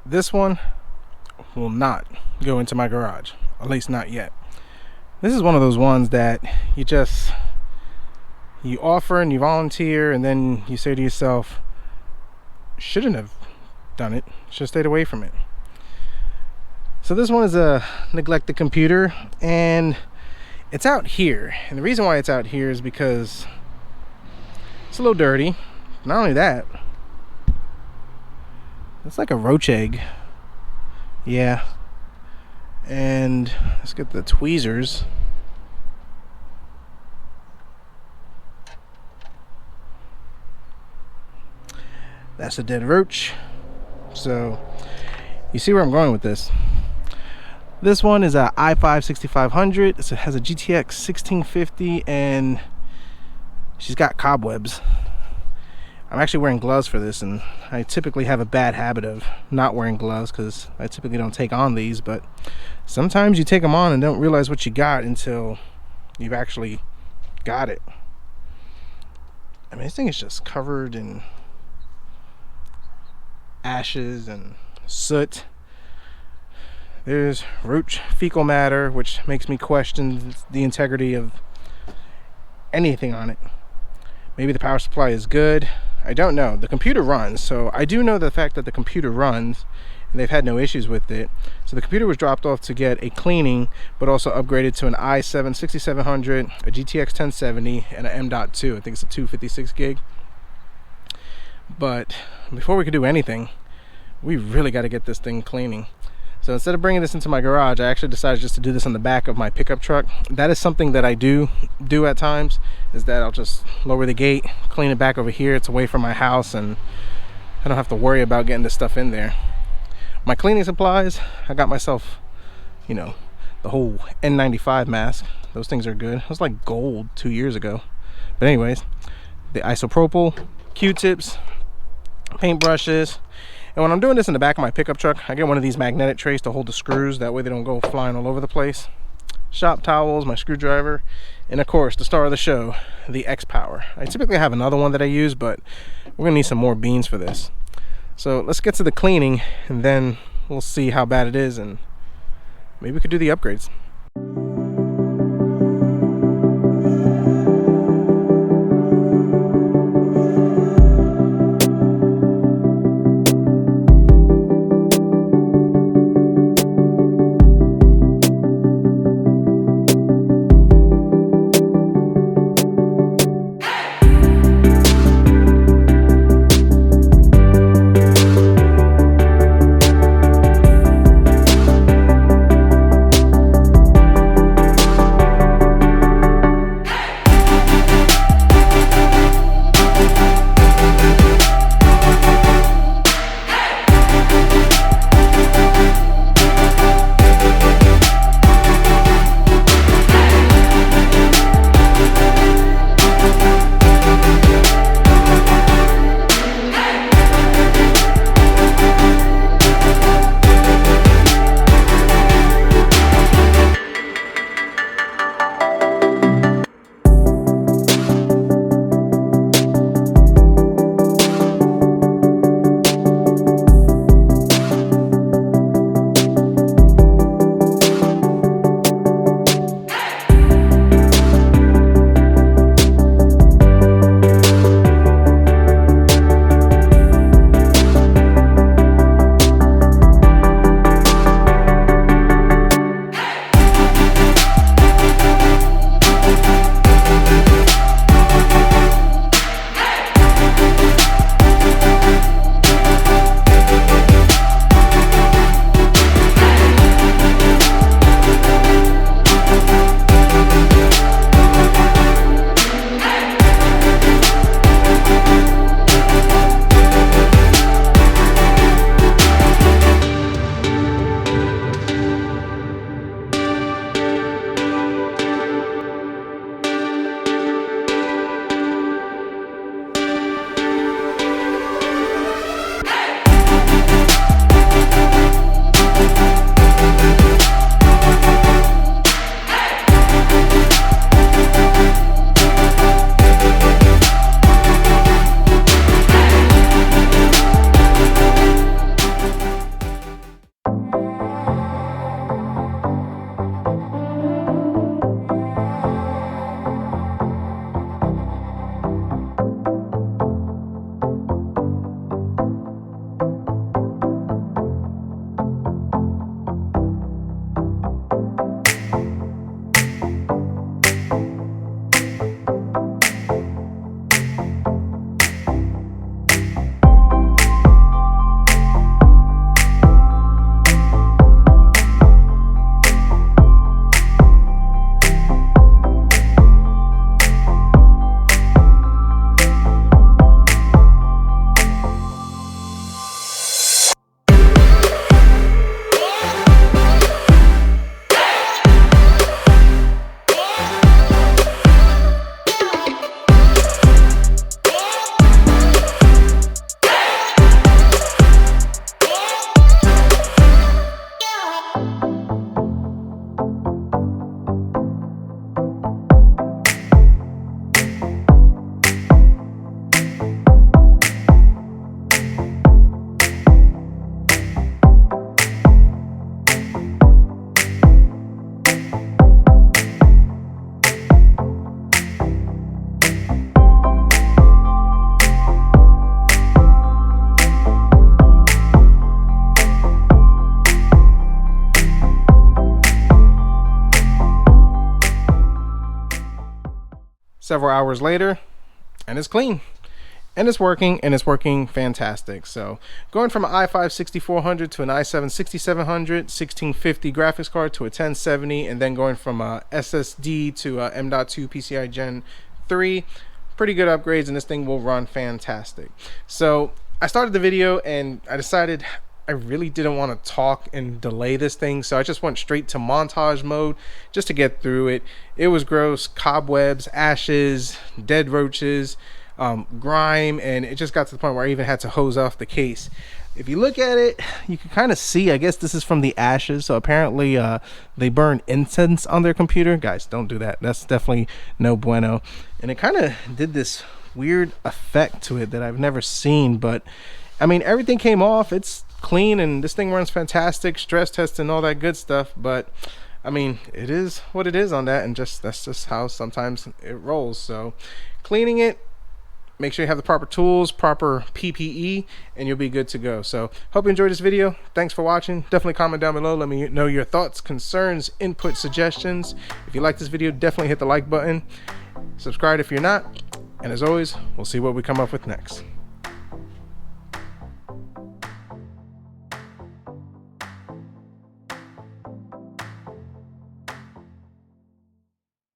This one will not go into my garage, at least not yet. This is one of those ones that you offer and you volunteer, and then you say to yourself, shouldn't have done it, should have stayed away from it. So this one is a neglected computer, and it's out here. And the reason why it's out here is because it's a little dirty. Not only that, it's like a roach egg. Yeah. And let's get the tweezers. That's a dead roach. So you see where I'm going with this. This one is a i5 6500. It has a GTX 1650, and she's got cobwebs. I'm actually wearing gloves for this, and I typically have a bad habit of not wearing gloves because I typically don't take on these, but sometimes you take them on and don't realize what you got until you've actually got it. I mean, this thing is just covered in ashes and soot. There's roach fecal matter, which makes me question the integrity of anything on it. Maybe the power supply is good. I don't know. The computer runs, so I do know the fact that the computer runs, and they've had no issues with it. So the computer was dropped off to get a cleaning, but also upgraded to an i7 6700, a GTX 1070, and an M.2. I think it's a 256 gig. But before we could do anything, we really got to get this thing cleaning. So instead of bringing this into my garage, I actually decided just to do this on the back of my pickup truck. That is something that I do at times, is that I'll just lower the gate, clean it back over here. It's away from my house, and I don't have to worry about getting this stuff in there. My cleaning supplies, I got myself, the whole N95 mask. Those things are good. It was like gold 2 years ago. But anyways, the isopropyl, Q-tips, paintbrushes. And when I'm doing this in the back of my pickup truck, I get one of these magnetic trays to hold the screws. That way they don't go flying all over the place. Shop towels, my screwdriver, and of course, the star of the show, the X-Power. I typically have another one that I use, but we're gonna need some more beans for this. So let's get to the cleaning, and then we'll see how bad it is, and maybe we could do the upgrades. several hours later, and it's clean. And it's working fantastic. So going from an i5 6400 to an i7 6700, 1650 graphics card to a 1070, and then going from a SSD to a M.2 PCI Gen 3, pretty good upgrades, and this thing will run fantastic. So I started the video and I decided I really didn't want to talk and delay this thing, so I just went straight to montage mode just to get through it. It was gross, cobwebs, ashes, dead roaches, grime, and it just got to the point where I even had to hose off the case. If you look at it, you can kind of see, I guess this is from the ashes. So apparently they burn incense on their computer. Guys, don't do that. That's definitely no bueno. And it kind of did this weird effect to it that I've never seen. But I mean, everything came off. It's clean and this thing runs fantastic. Stress test and all that good stuff. But I mean, it is what it is on that, and that's just how sometimes it rolls. So cleaning it, make sure you have the proper tools, proper PPE, and you'll be good to go. So hope you enjoyed this video. Thanks for watching. Definitely comment down below. Let me know your thoughts, concerns, input, suggestions. If you like this video, definitely hit the like button. Subscribe if you're not. And as always, we'll see what we come up with next.